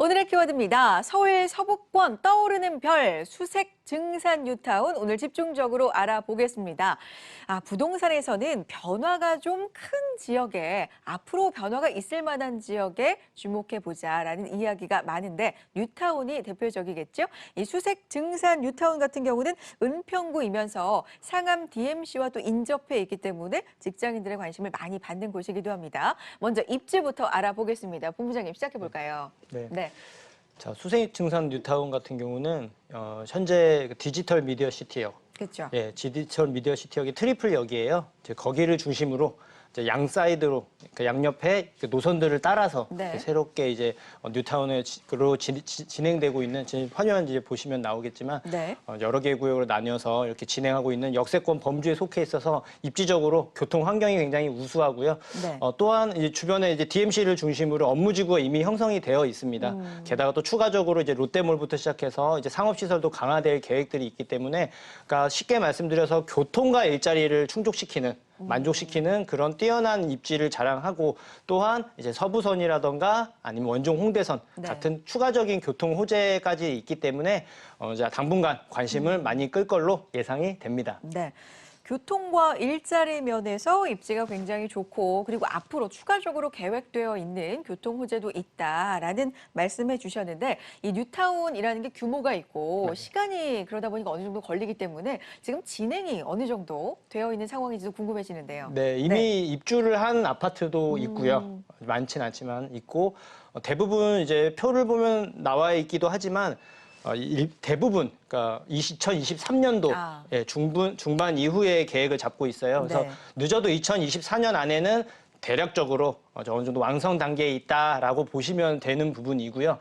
오늘의 키워드입니다. 서울 서북권 떠오르는 별, 수색 증산 뉴타운 오늘 집중적으로 알아보겠습니다. 부동산에서는 변화가 좀 큰 지역에 앞으로 변화가 있을 만한 지역에 주목해보자라는 이야기가 많은데 뉴타운이 대표적이겠죠. 이 수색 증산 뉴타운 같은 경우는 은평구이면서 상암 DMC와 또 인접해 있기 때문에 직장인들의 관심을 많이 받는 곳이기도 합니다. 먼저 입지부터 알아보겠습니다. 본부장님 시작해볼까요? 네. 자, 수색 증산 뉴타운 같은 경우는 현재 디지털 미디어 시티역. 그렇죠. 예, 디지털 미디어 시티역이 트리플 역이에요. 이제 거기를 중심으로 이제 양 사이드로 그러니까 양옆에 노선들을 따라서 네. 새롭게 이제 뉴타운으로 진행되고 있는 지금 화면 이제 보시면 나오겠지만 네. 여러 개 구역으로 나뉘어서 이렇게 진행하고 있는 역세권 범주에 속해 있어서 입지적으로 교통 환경이 굉장히 우수하고요. 네. 또한 이제 주변에 이제 DMC를 중심으로 업무지구가 이미 형성이 되어 있습니다. 게다가 또 추가적으로 이제 롯데몰부터 시작해서 이제 상업시설도 강화될 계획들이 있기 때문에, 그러니까 쉽게 말씀드려서 교통과 일자리를 충족시키는 만족시키는 그런 뛰어난 입지를 자랑하고, 또한 이제 서부선이라던가 아니면 원종 홍대선 네. 같은 추가적인 교통 호재까지 있기 때문에 이제 당분간 관심을 많이 끌 걸로 예상이 됩니다. 네. 교통과 일자리 면에서 입지가 굉장히 좋고 그리고 앞으로 추가적으로 계획되어 있는 교통 호재도 있다라는 말씀해 주셨는데 이 뉴타운이라는 게 규모가 있고 시간이 그러다 보니까 어느 정도 걸리기 때문에 지금 진행이 어느 정도 되어 있는 상황인지도 궁금해지는데요. 네, 이미 입주를 한 아파트도 있고요. 많진 않지만 있고, 대부분 이제 표를 보면 나와 있기도 하지만 대부분 그러니까 2023년도 예, 중반 이후에 계획을 잡고 있어요. 그래서 네. 늦어도 2024년 안에는 대략적으로 어느 정도 완성 단계에 있다라고 보시면 되는 부분이고요.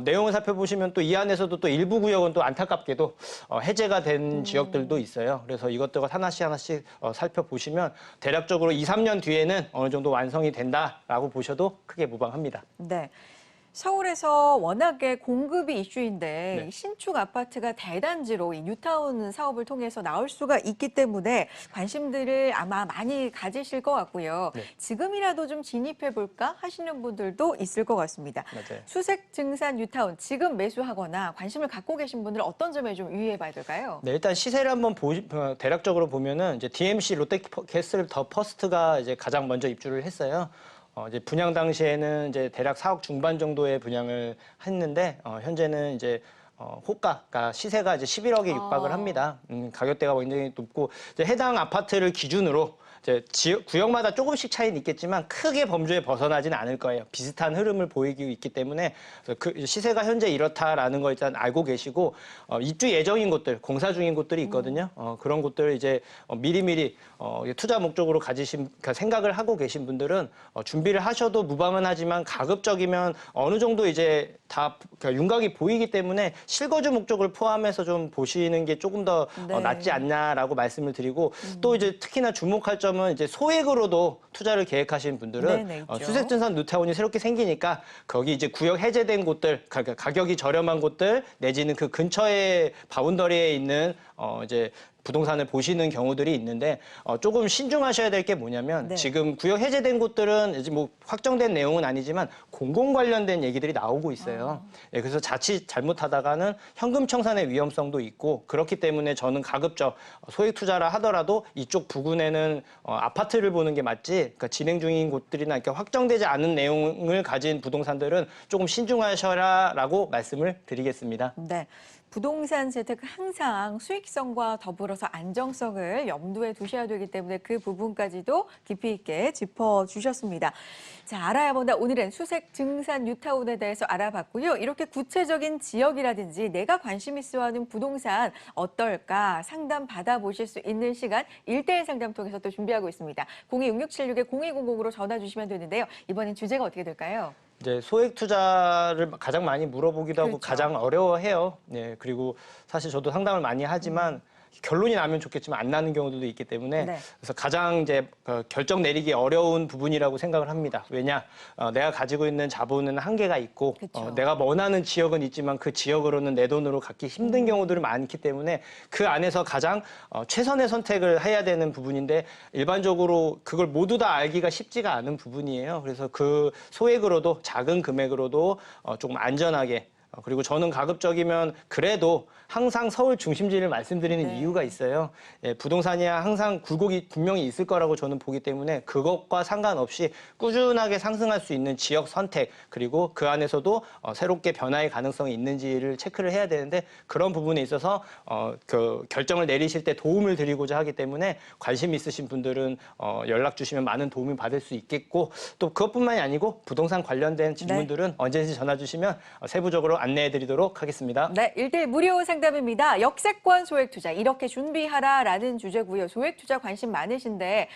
내용을 살펴보시면 또 이 안에서도 또 일부 구역은 또 안타깝게도 해제가 된 지역들도 있어요. 그래서 이것들과 하나씩 살펴보시면 대략적으로 2, 3년 뒤에는 어느 정도 완성이 된다라고 보셔도 크게 무방합니다. 네. 서울에서 워낙에 공급이 이슈인데 네. 이 신축 아파트가 대단지로 이 뉴타운 사업을 통해서 나올 수가 있기 때문에 관심들을 아마 많이 가지실 것 같고요. 네. 지금이라도 좀 진입해볼까 하시는 분들도 있을 것 같습니다. 맞아요. 수색 증산 뉴타운 지금 매수하거나 관심을 갖고 계신 분들은 어떤 점에 좀 유의해봐야 될까요? 네, 일단 시세를 한번 대략적으로 보면은 이제 DMC 롯데캐슬 더 퍼스트가 이제 가장 먼저 입주를 했어요. 이제 분양 당시에는 이제 대략 4억 중반 정도의 분양을 했는데, 현재는 이제 호가가 시세가 이제 11억에 육박을 합니다. 가격대가 굉장히 높고, 이제 해당 아파트를 기준으로 이제 구역마다 조금씩 차이는 있겠지만 크게 범주에 벗어나지는 않을 거예요. 비슷한 흐름을 보이고 있기 때문에 그 시세가 현재 이렇다라는 걸 일단 알고 계시고, 입주 예정인 곳들, 공사 중인 곳들이 있거든요. 그런 곳들을 이제 미리미리 투자 목적으로 그러니까 생각을 하고 계신 분들은 준비를 하셔도 무방은 하지만 가급적이면 어느 정도 이제 다 그러니까 윤곽이 보이기 때문에 실거주 목적을 포함해서 좀 보시는 게 조금 더 네. 낫지 않냐라고 말씀을 드리고, 또 이제 특히나 주목할 점은 이제 소액으로도 투자를 계획하신 분들은 네, 있죠. 수색증산 뉴타운이 새롭게 생기니까 거기 이제 구역 해제된 곳들, 가격이 저렴한 곳들 내지는 그 근처에 바운더리에 있는 이제 부동산을 보시는 경우들이 있는데, 조금 신중하셔야 될 게 뭐냐면 네. 지금 구역 해제된 곳들은 이제 뭐 확정된 내용은 아니지만 공공 관련된 얘기들이 나오고 있어요. 예, 그래서 자칫 잘못하다가는 현금 청산의 위험성도 있고, 그렇기 때문에 저는 가급적 소액 투자라 하더라도 이쪽 부근에는 아파트를 보는 게 맞지, 그러니까 진행 중인 곳들이나 이렇게 확정되지 않은 내용을 가진 부동산들은 조금 신중하셔라라고 말씀을 드리겠습니다. 네. 부동산 재테크 항상 수익성과 더불어서 안정성을 염두에 두셔야 되기 때문에 그 부분까지도 깊이 있게 짚어주셨습니다. 자, 알아야 본다. 오늘은 수색 증산 뉴타운에 대해서 알아봤고요. 이렇게 구체적인 지역이라든지 내가 관심 있어 하는 부동산 어떨까 상담 받아보실 수 있는 시간 1대1 상담 통해서 또 준비하고 있습니다. 026676-0200으로 전화 주시면 되는데요. 이번엔 주제가 어떻게 될까요? 이제 소액 투자를 가장 많이 물어보기도 하고 그렇죠. 가장 어려워해요. 네, 그리고 사실 저도 상담을 많이 하지만 결론이 나면 좋겠지만 안 나는 경우들도 있기 때문에 네. 그래서 가장 이제 결정 내리기 어려운 부분이라고 생각을 합니다. 왜냐? 내가 가지고 있는 자본은 한계가 있고 그쵸. 내가 원하는 지역은 있지만 그 지역으로는 내 돈으로 갖기 힘든 경우들이 많기 때문에 그 안에서 가장 최선의 선택을 해야 되는 부분인데 일반적으로 그걸 모두 다 알기가 쉽지가 않은 부분이에요. 그래서 그 소액으로도 작은 금액으로도 조금 안전하게 그리고 저는 가급적이면 그래도 항상 서울 중심지를 말씀드리는 네. 이유가 있어요. 예, 부동산이 항상 굴곡이 분명히 있을 거라고 저는 보기 때문에 그것과 상관없이 꾸준하게 상승할 수 있는 지역 선택 그리고 그 안에서도 새롭게 변화의 가능성이 있는지를 체크를 해야 되는데 그런 부분에 있어서 그 결정을 내리실 때 도움을 드리고자 하기 때문에 관심 있으신 분들은 연락 주시면 많은 도움을 받을 수 있겠고 또 그것뿐만이 아니고 부동산 관련된 질문들은 언제든지 전화 주시면 세부적으로 안내해 드리도록 하겠습니다. 네, 1대1 무료 상담입니다. 역세권 소액 투자 이렇게 준비하라라는 주제고요. 소액 투자 관심 많으신데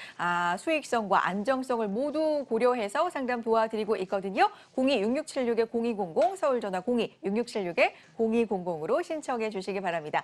수익성과 안정성을 모두 고려해서 상담 도와드리고 있거든요. 02-6676-0200 서울 전화 02-6676-0200으로 신청해 주시기 바랍니다.